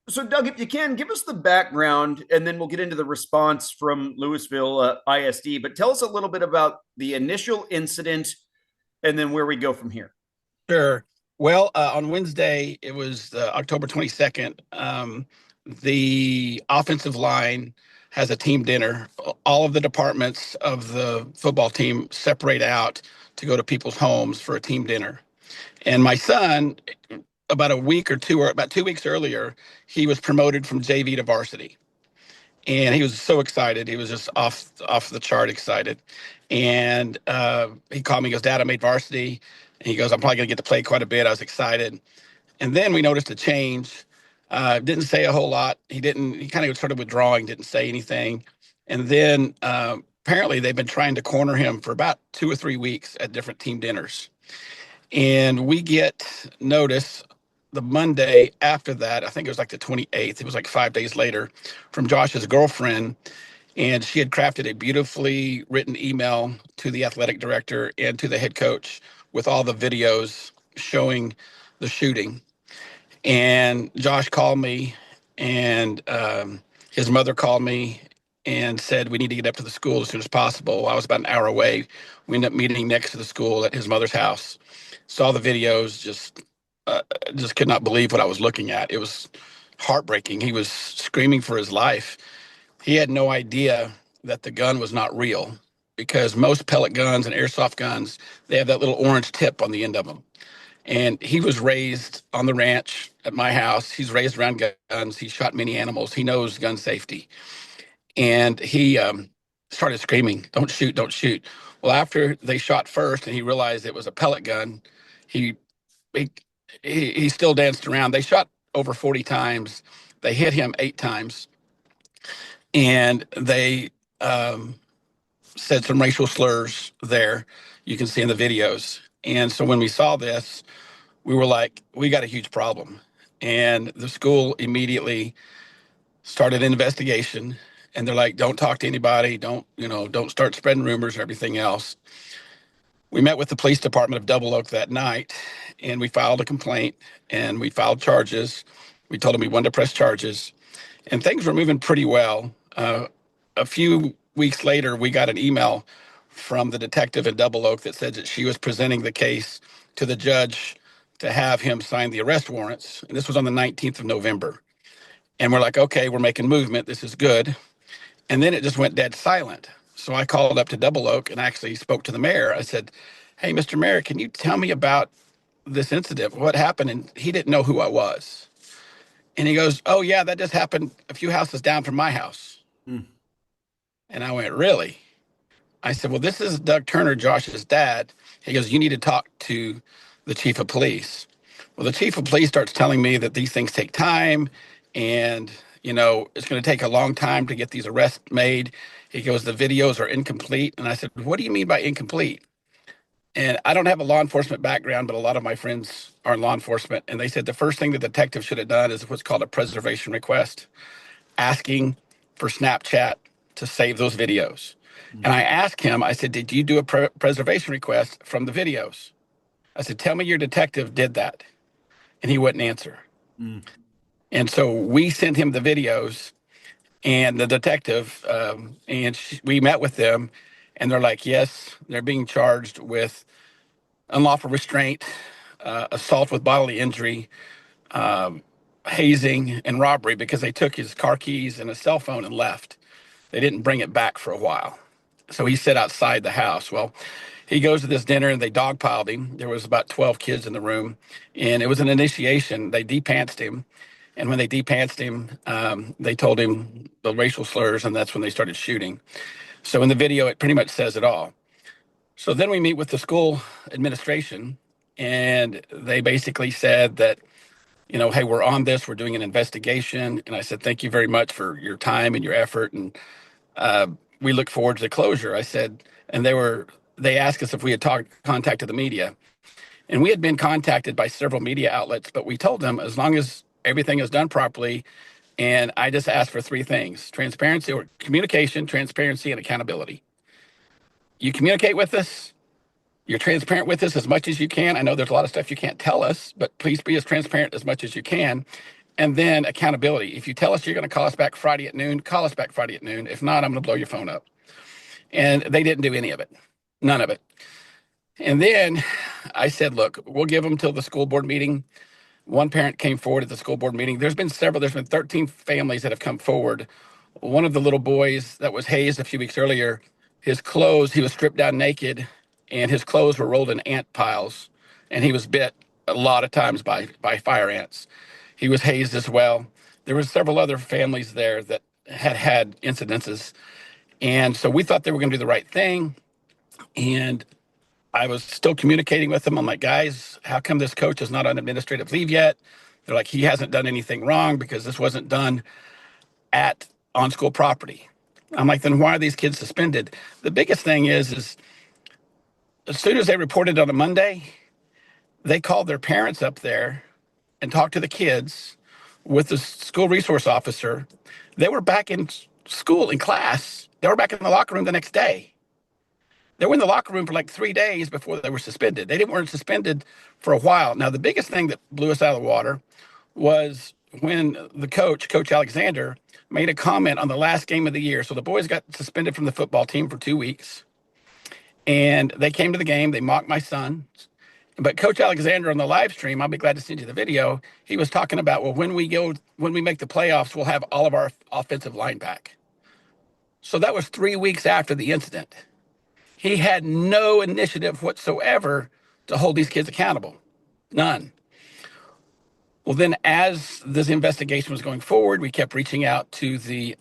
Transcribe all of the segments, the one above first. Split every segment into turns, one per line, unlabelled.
So, Doug, if you can, give us the background, and then we'll get into the response from Louisville ISD. But tell us a little bit about the initial incident, and then where we go from here.
Sure. Well, on Wednesday, it was October 22nd. The offensive line has a team dinner. All of the departments of the football team separate out to go to people's homes for a team dinner. And my son, about a week or two, or about 2 weeks earlier, he was promoted from JV to varsity. And he was so excited. He was just off the chart excited. And he called me. He goes, "Dad, I made varsity." And he goes, "I'm probably going to get to play quite a bit." I was excited. And then we noticed a change. Didn't say a whole lot. He didn't. He kind of started withdrawing. Didn't say anything. And then apparently they've been trying to corner him for about 2 or 3 weeks at different team dinners. And we get notice the Monday after that. I think it was like the 28th. It was like 5 days later, from Josh's girlfriend, and she had crafted a beautifully written email to the athletic director and to the head coach with all the videos showing the shooting. And Josh called me, and his mother called me and said, "We need to get up to the school as soon as possible." I was about an hour away. We ended up meeting next to the school at his mother's house. Saw the videos, just could not believe what I was looking at. It was heartbreaking. He was screaming for his life. He had no idea that the gun was not real, because most pellet guns and airsoft guns, they have that little orange tip on the end of them. And he was raised on the ranch at my house. He's raised around guns. He shot many animals. He knows gun safety. And he started screaming, "Don't shoot, don't shoot." Well, after they shot first and he realized it was a pellet gun, he he he still danced around. They shot over 40 times. They hit him 8 times, and they um, said some racial slurs there. You can see in the videos. And so when we saw this, we were like, we got a huge problem. And the school immediately started an investigation. And they're like, "Don't talk to anybody. Don't start spreading rumors or everything else." We met with the police department of Double Oak that night, and we filed a complaint, and we filed charges. We told them we wanted to press charges, and things were moving pretty well. A few weeks later, we got an email from the detective in Double Oak that said that she was presenting the case to the judge to have him sign the arrest warrants. And this was on the 19th of November. And we're like, okay, we're making movement. This is good. And then it just went dead silent. So I called up to Double Oak and actually spoke to the mayor. I said, "Hey, Mr. Mayor, can you tell me about this incident? What happened?" And he didn't know who I was. And he goes, "Oh, yeah, that just happened a few houses down from my house."
Hmm.
And I went, "Really?" I said, "Well, this is Doug Turner, Josh's dad." He goes, "You need to talk to the chief of police." Well, the chief of police starts telling me that these things take time, and it's going to take a long time to get these arrests made. He goes, "The videos are incomplete." And I said, "What do you mean by incomplete?" And I don't have a law enforcement background, but a lot of my friends are in law enforcement. And they said the first thing the detective should have done is what's called a preservation request, asking for Snapchat to save those videos.
Hmm.
And I asked him, I said, "Did you do a preservation request from the videos?" I said, "Tell me your detective did that." And he wouldn't answer.
Hmm.
And so we sent him the videos, and the detective, we met with them, and they're like, yes, they're being charged with unlawful restraint, assault with bodily injury, um, hazing, and robbery, because they took his car keys and his cell phone and left. They didn't bring it back for a while. So he sat outside the house. Well, he goes to this dinner and they dogpiled him. There was about 12 kids in the room, and it was an initiation. They depantsed him. And when they depantsed him, they told him the racial slurs, and that's when they started shooting. So in the video, it pretty much says it all. So then we meet with the school administration, and they basically said that, "Hey, we're on this. We're doing an investigation." And I said, "Thank you very much for your time and your effort, and uh, we look forward to the closure." I said, and they asked us if we had contacted the media, and we had been contacted by several media outlets, but we told them as long as everything is done properly. And I just asked for three things: transparency, or communication, transparency, and accountability. You communicate with us, you're transparent with us as much as you can. I know there's a lot of stuff you can't tell us, but please be as transparent as much as you can. And then accountability. If you tell us you're going to call us back Friday at noon, call us back Friday at noon. If not, I'm going to blow your phone up. And they didn't do any of it, none of it. And then I said, look, we'll give them till the school board meeting. One parent came forward at the school board meeting. There's been 13 families that have come forward. One of the little boys that was hazed a few weeks earlier, his clothes, he was stripped down naked and his clothes were rolled in ant piles. And he was bit a lot of times by fire ants. He was hazed as well. There were several other families there that had incidences. And so we thought they were going to do the right thing. And I was still communicating with them. I'm like, guys, how come this coach is not on administrative leave yet? They're like, he hasn't done anything wrong because this wasn't done at on school property. I'm like, then why are these kids suspended? The biggest thing is as soon as they reported on a Monday, they called their parents up there and talked to the kids with the school resource officer. They were back in school in class. They were back in the locker room the next day. They were in the locker room for like 3 days before they were suspended. They didn't weren't suspended for a while. Now, the biggest thing that blew us out of the water was when the Coach Alexander, made a comment on the last game of the year. So the boys got suspended from the football team for 2 weeks. And they came to the game. They mocked my son. But Coach Alexander on the live stream, I'll be glad to send you the video. He was talking about, well, when we make the playoffs, we'll have all of our offensive line back. So that was 3 weeks after the incident. He had no initiative whatsoever to hold these kids accountable. None. Well, then as this investigation was going forward, we kept reaching out to the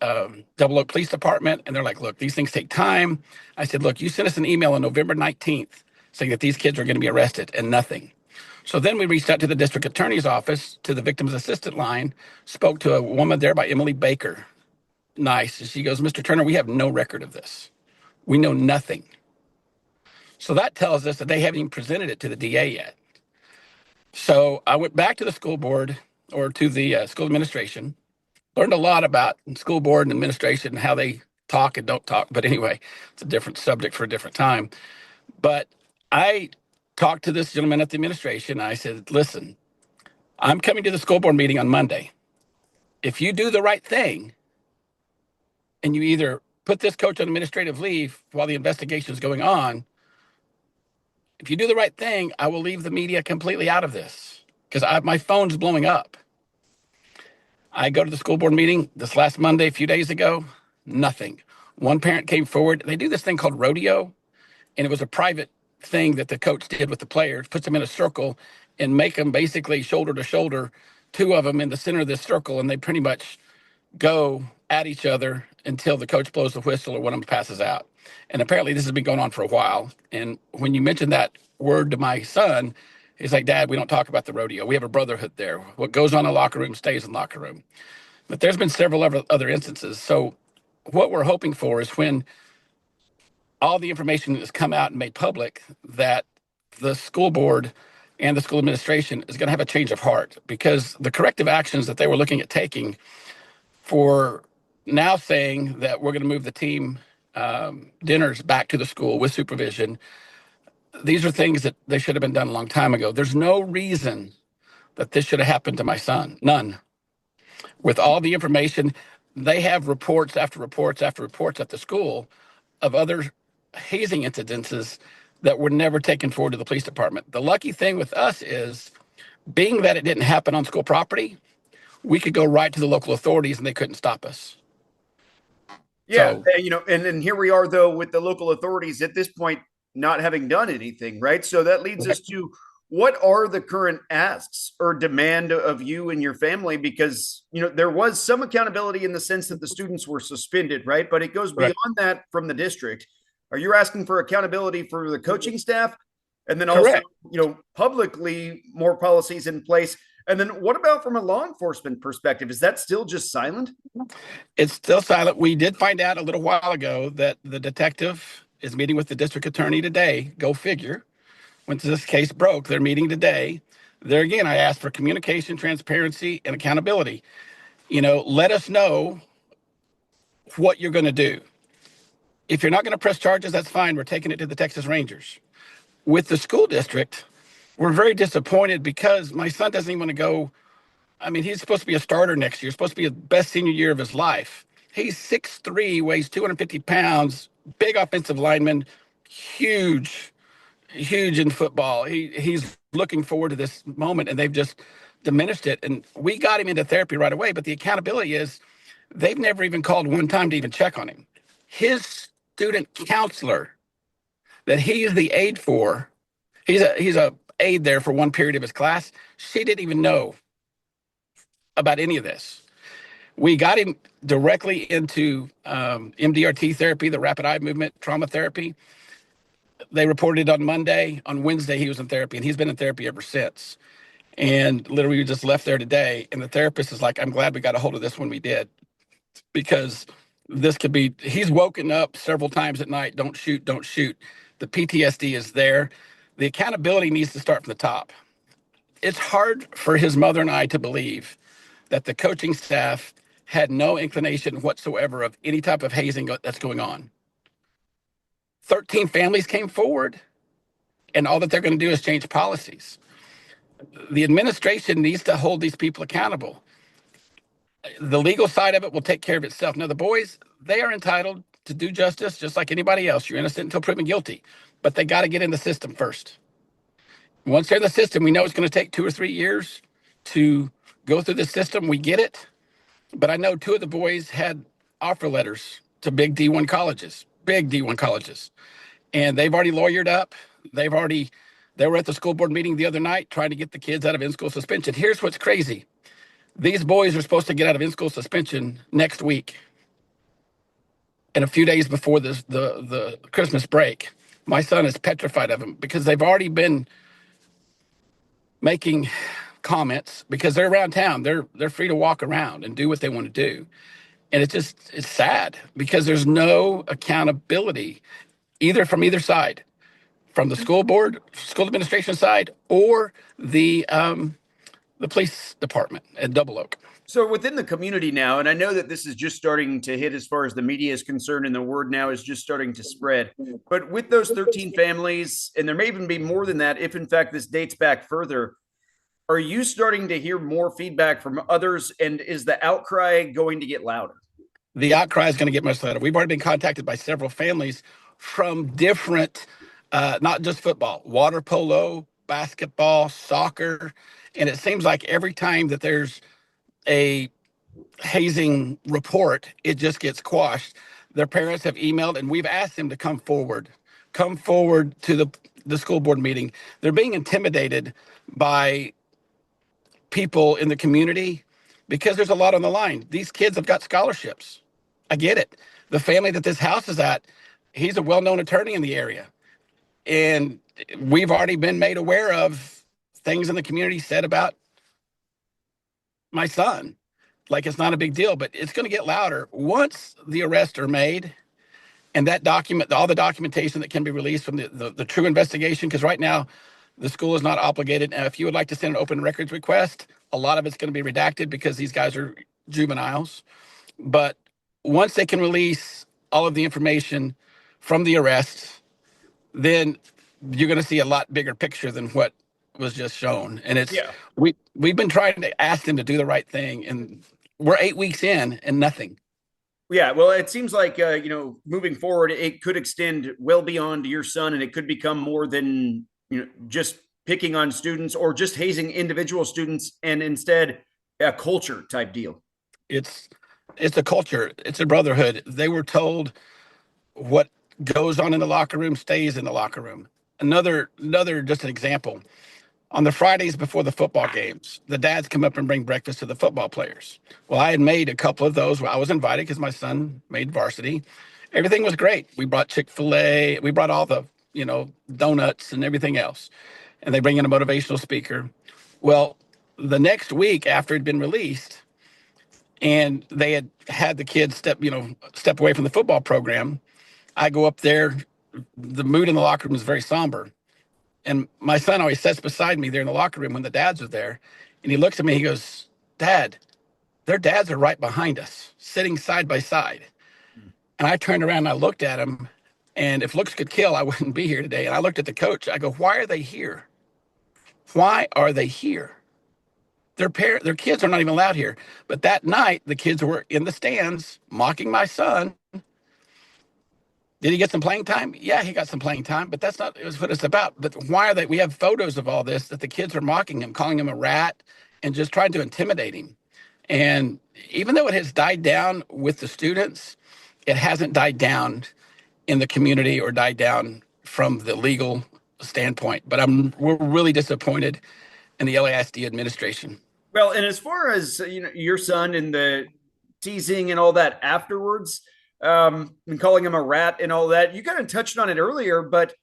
Double Oak Police Department, and they're like, look, these things take time. I said, look, you sent us an email on November 19th saying that these kids are going to be arrested, and nothing. So then we reached out to the district attorney's office, to the victim's assistant line, spoke to a woman there by Emily Baker. Nice. And she goes, Mr. Turner, we have no record of this. We know nothing. So that tells us that they haven't even presented it to the DA yet. So I went back to the school board, or to the school administration, learned a lot about school board and administration and how they talk and don't talk. But anyway, it's a different subject for a different time. But I talked to this gentleman at the administration. I said, listen, I'm coming to the school board meeting on Monday. If you do the right thing and you either put this coach on administrative leave while the investigation is going on, if you do the right thing, I will leave the media completely out of this because my phone's blowing up. I go to the school board meeting this last Monday, a few days ago, nothing. One parent came forward. They do this thing called rodeo, and it was a private thing that the coach did with the players, puts them in a circle and make them basically shoulder to shoulder, two of them in the center of this circle, and they pretty much go at each other until the coach blows the whistle or one of them passes out. And apparently this has been going on for a while. And when you mentioned that word to my son, he's like, Dad, we don't talk about the rodeo. We have a brotherhood there. What goes on in the locker room stays in the locker room. But there's been several other instances. So what we're hoping for is when all the information has come out and made public, that the school board and the school administration is going to have a change of heart, because the corrective actions that they were looking at taking for now saying that we're going to move the team dinners back to the school with supervision, these are things that they should have been done a long time ago. There's no reason that this should have happened to my son. None. With all the information, they have reports after reports after reports at the school of other hazing incidences that were never taken forward to the police department. The lucky thing with us is, being that it didn't happen on school property, we could go right to the local authorities and they couldn't stop us.
Yeah,
So
and then here we are though with the local authorities at this point not having done anything, right? So that leads us to, what are the current asks or demand of you and your family? Because there was some accountability in the sense that the students were suspended, right? But it goes beyond
correct.
that from the district. Are you asking for accountability for the coaching staff, and then also,
Correct.
publicly more policies in place? And then what about from a law enforcement perspective? Is that still just silent?
It's still silent. We did find out a little while ago that the detective is meeting with the district attorney today. Go figure. When this case broke, they're meeting today. There again, I asked for communication, transparency, and accountability. Let us know what you're going to do. If you're not going to press charges, that's fine. We're taking it to the Texas Rangers. With the school district, we're very disappointed because my son doesn't even want to go I mean, he's supposed to be a starter next year, supposed to be the best senior year of his life. He's 6'3", weighs 250 pounds, big offensive lineman, huge, huge in football. He's looking forward to this moment, and they've just diminished it. And we got him into therapy right away, but the accountability is they've never even called one time to even check on him. His student counselor that he is the aide for, he's a aide there for one period of his class. She didn't even know about any of this. We got him directly into MDRT therapy, the rapid eye movement trauma therapy. They reported on Monday. On Wednesday, he was in therapy, and he's been in therapy ever since. And literally, we just left there today, and the therapist is like, "I'm glad we got a hold of this when we did, because this could be." He's woken up several times at night. Don't shoot, don't shoot. The PTSD is there. The accountability needs to start from the top. It's hard for his mother and I to believe that the coaching staff had no inclination whatsoever of any type of hazing that's going on. 13 families came forward, and all that they're going to do is change policies. The administration needs to hold these people accountable. The legal side of it will take care of itself. Now, the boys, they are entitled to do justice just like anybody else. You're innocent until proven guilty, but they got to get in the system first. Once they're in the system, we know it's going to take 2 or 3 years to go through the system. We get it. But I know 2 of the boys had offer letters to big D1 colleges. And they've already lawyered up. They were at the school board meeting the other night trying to get the kids out of in-school suspension. Here's what's crazy. These boys are supposed to get out of in-school suspension next week, and a few days before the Christmas break. My son is petrified of them because they've already been making comments because they're around town. They're free to walk around and do what they want to do. And it's sad because there's no accountability either from either side, from the school board, school administration side, or the police department at Double Oak.
So within the community now, and I know that this is just starting to hit as far as the media is concerned, and the word now is just starting to spread. But with those 13 families, and there may even be more than that, if in fact this dates back further, are you starting to hear more feedback from others? And is the outcry going to get louder?
The outcry is going to get much louder. We've already been contacted by several families from different, not just football, water polo, basketball, soccer. And it seems like every time that there's a hazing report, it just gets quashed. Their parents have emailed, and we've asked them to come forward to the school board meeting. They're being intimidated by people in the community because there's a lot on the line. These kids have got scholarships. I get it. The family that this house is at, he's a well-known attorney in the area. And we've already been made aware of things in the community said about my son. Like, it's not a big deal, but it's going to get louder once the arrests are made and that document, all the documentation that can be released from the true investigation. Because right now, the school is not obligated. If you would like to send an open records request, a lot of it's going to be redacted because these guys are juveniles. But once they can release all of the information from the arrests, then you're going to see a lot bigger picture than what was just shown. And
Yeah.
we've been trying to ask them to do the right thing, and we're 8 weeks in and nothing.
Yeah, well, it seems like moving forward, it could extend well beyond your son, and it could become more than just picking on students or just hazing individual students, and instead a culture type deal.
It's it's a culture. It's a brotherhood. They were told what goes on in the locker room stays in the locker room. Another just an example. On the Fridays before the football games, the dads come up and bring breakfast to the football players. Well, I had made a couple of those. I was invited because my son made varsity. Everything was great. We brought Chick-fil-A. We brought all the, donuts and everything else. And they bring in a motivational speaker. Well, the next week after it had been released and they had the kids step away from the football program, I go up there. The mood in the locker room is very somber. And my son always sits beside me there in the locker room when the dads are there. And he looks at me, he goes, "Dad, their dads are right behind us, sitting side by side." And I turned around and I looked at him. And if looks could kill, I wouldn't be here today. And I looked at the coach. I go, "Why are they here? Why are they here?" their kids are not even allowed here. But that night, the kids were in the stands mocking my son. Did he get some playing time? Yeah, he got some playing time, but that's not it was what it's about. But why are they? We have photos of all this that the kids are mocking him, calling him a rat, and just trying to intimidate him. And even though it has died down with the students, it hasn't died down in the community or died down from the legal standpoint. But we're really disappointed in the LASD administration.
Well, and as far as your son and the teasing and all that afterwards, and calling him a rat and all that, you kind of touched on it earlier, but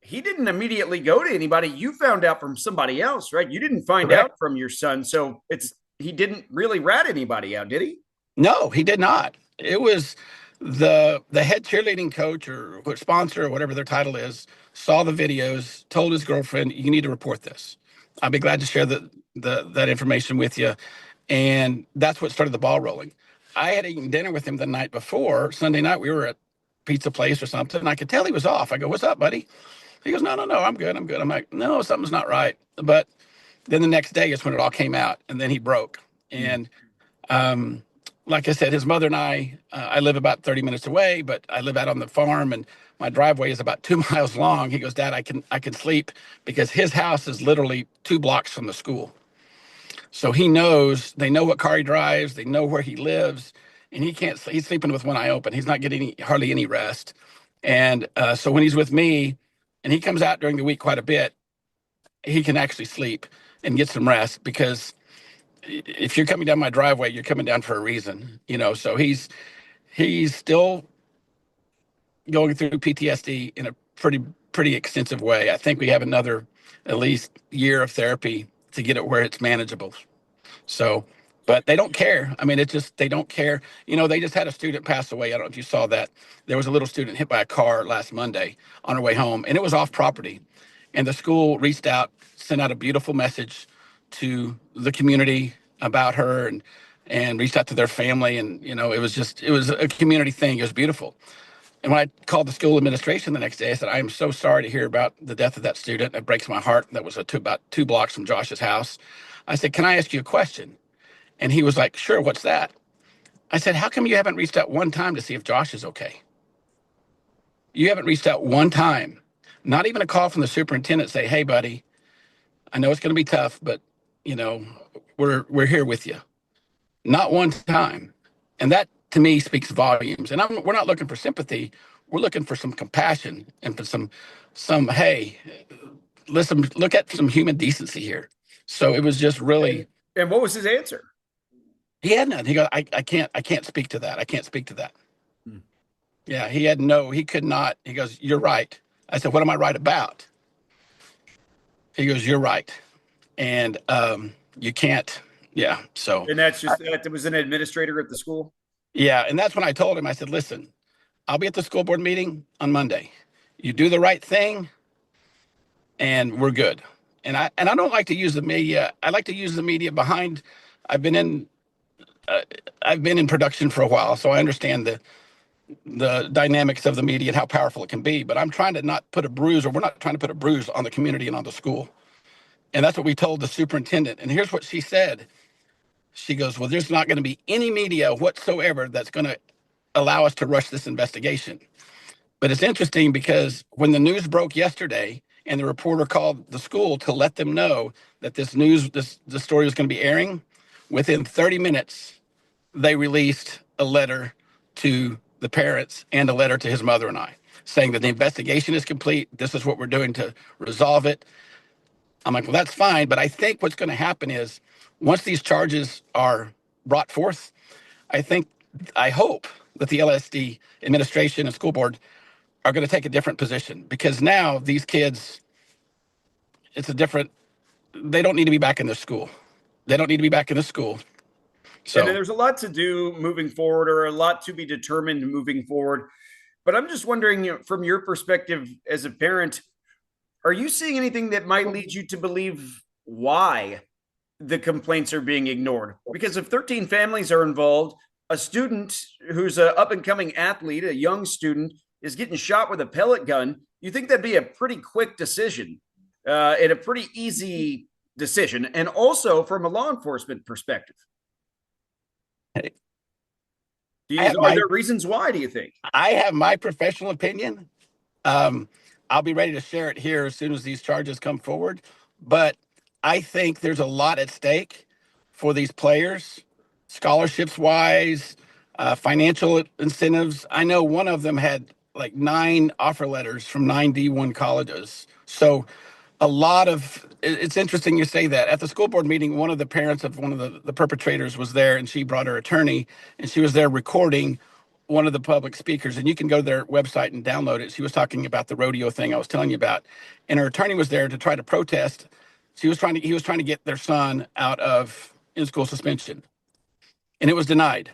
he didn't immediately go to anybody. You found out from somebody else, right? You didn't find
Correct.
out from your son, so it's he didn't really rat anybody out, did he?
No, he did not. It was the head cheerleading coach or sponsor or whatever their title is saw the videos, told his girlfriend, "You need to report this." I'll be glad to share that information with you, and that's what started the ball rolling. I had eaten dinner with him the night before, Sunday night. We were at pizza place or something, and I could tell he was off. I go, "What's up, buddy?" He goes, "No, I'm good, I'm good." I'm like, "No, something's not right." But then the next day is when it all came out, and then he broke. And um, like I said, his mother and I live about 30 minutes away, but I live out on the farm, and my driveway is about 2 miles long. He goes, "Dad, I can sleep because his house is literally 2 blocks from the school." So they know what car he drives, they know where he lives, and he's sleeping with one eye open. He's not getting hardly any rest. And so when he's with me, and he comes out during the week quite a bit, he can actually sleep and get some rest because if you're coming down my driveway, you're coming down for a reason, So he's still going through PTSD in a pretty extensive way. I think we have another at least year of therapy to get it where it's manageable. So, but they don't care. I mean, they don't care. They just had a student pass away. I don't know if you saw that. There was a little student hit by a car last Monday on her way home, and it was off property. And the school reached out, sent out a beautiful message to the community about her and reached out to their family. And, it was a community thing. It was beautiful. And when I called the school administration the next day, I said, "I am so sorry to hear about the death of that student. It breaks my heart." That was about 2 blocks from Josh's house. I said, "Can I ask you a question?" And he was like, "Sure, what's that?" I said, "How come you haven't reached out one time to see if Josh is okay? You haven't reached out one time, not even a call from the superintendent say, 'Hey, buddy, I know it's going to be tough, but you know, we're here with you.'" Not one time. And that to me speaks volumes. And we're not looking for sympathy. We're looking for some compassion and for hey, listen, look at some human decency here. So it was just
And
really,
and what was his answer?
he had none. He goes, I can't speak to that. I can't speak to that.
Hmm.
Yeah, he could not. He goes, "You're right." I said, "What am I right about?" He goes, "You're right." And you can't, yeah. So,
And that's just that was an administrator at the school.
yeah. And that's when I told him, I said, "Listen, I'll be at the school board meeting on Monday. You do the right thing and we're good." And I don't like to use the media. I like to use the media behind. I've been in uh, I've been in production for a while, so I understand the dynamics of the media and how powerful it can be. But I'm trying to not put a bruise, or we're not trying to put a bruise on the community and on the school. And that's what we told the superintendent. And here's what she said. She goes, "Well, there's not going to be any media whatsoever that's going to allow us to rush this investigation." But it's interesting because when the news broke yesterday and the reporter called the school to let them know that the story was going to be airing, within 30 minutes, they released a letter to the parents and a letter to his mother and I saying that the investigation is complete. This is what we're doing to resolve it. I'm like, "Well, that's fine." But I think what's going to happen is once these charges are brought forth, I think, I hope that the LSD administration and school board are going to take a different position because now these kids, it's a different, they don't need to be back in the school. They don't need to be back in the school.
And
So,
there's a lot to do moving forward, or a lot to be determined moving forward. But I'm just wondering, from your perspective as a parent, are you seeing anything that might lead you to believe why the complaints are being ignored? Because if 13 families are involved, a student who's an up and coming athlete, a young student, is getting shot with a pellet gun, you think that'd be a pretty quick decision and a pretty easy decision, and also from a law enforcement perspective?
I
Are
have my
there reasons why, do you think?
I have my professional opinion. Um, I'll be ready to share it here as soon as these charges come forward. But I think there's a lot at stake for these players, scholarships wise, financial incentives. I know one of them had like 9 offer letters from 9 D1 colleges. So a lot of it's interesting you say that. At the school board meeting, one of the parents of one of the perpetrators was there, and she brought her attorney, and she was there recording one of the public speakers, and you can go to their website and download it. She was talking about the rodeo thing I was telling you about, and her attorney was there to try to protest. He was trying to get their son out of in-school suspension, and it was denied.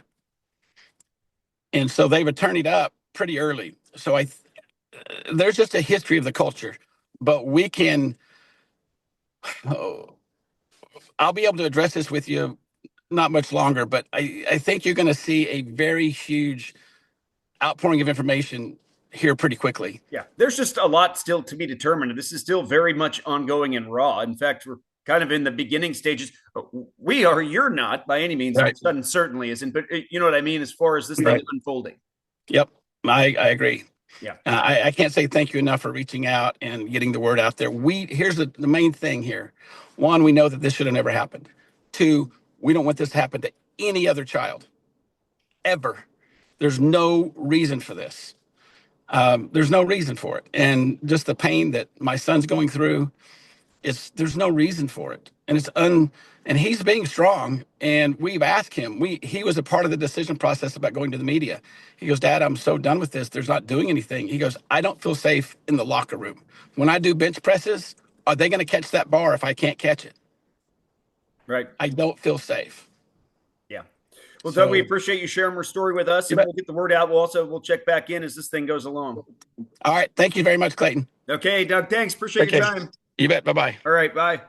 And so they've attorneyed up pretty early. So there's just a history of the culture, but we can. Oh, I'll be able to address this with you not much longer, but I think you're going to see a very huge outpouring of information here pretty quickly.
Yeah, there's just a lot still to be determined. This is still very much ongoing and raw. In fact, we're kind of in the beginning stages. We are, you're not by any means. Your
Right.
son certainly isn't, but you know what I mean as far as this thing
Right.
is unfolding.
Yep. I agree.
Yeah.
I can't say thank you enough for reaching out and getting the word out there. Here's the main thing here. One, we know that this should have never happened. Two, we don't want this to happen to any other child ever. There's no reason for this. There's no reason for it. And just the pain that my son's going through, there's no reason for it. And and he's being strong. And we've asked him. He was a part of the decision process about going to the media. He goes, Dad, I'm so done with this. There's not doing anything. He goes, I don't feel safe in the locker room. When I do bench presses, are they going to catch that bar if I can't catch it?
Right.
I don't feel safe.
Yeah. Well, Doug, we
So,
appreciate you sharing your story with us,
you
and
bet.
we'll get the word out. We'll check back in as this thing goes along.
All right. Thank you very much, Clayton.
Okay, Doug, thanks. Appreciate your
Okay.
time.
You bet. Bye bye.
All right, bye.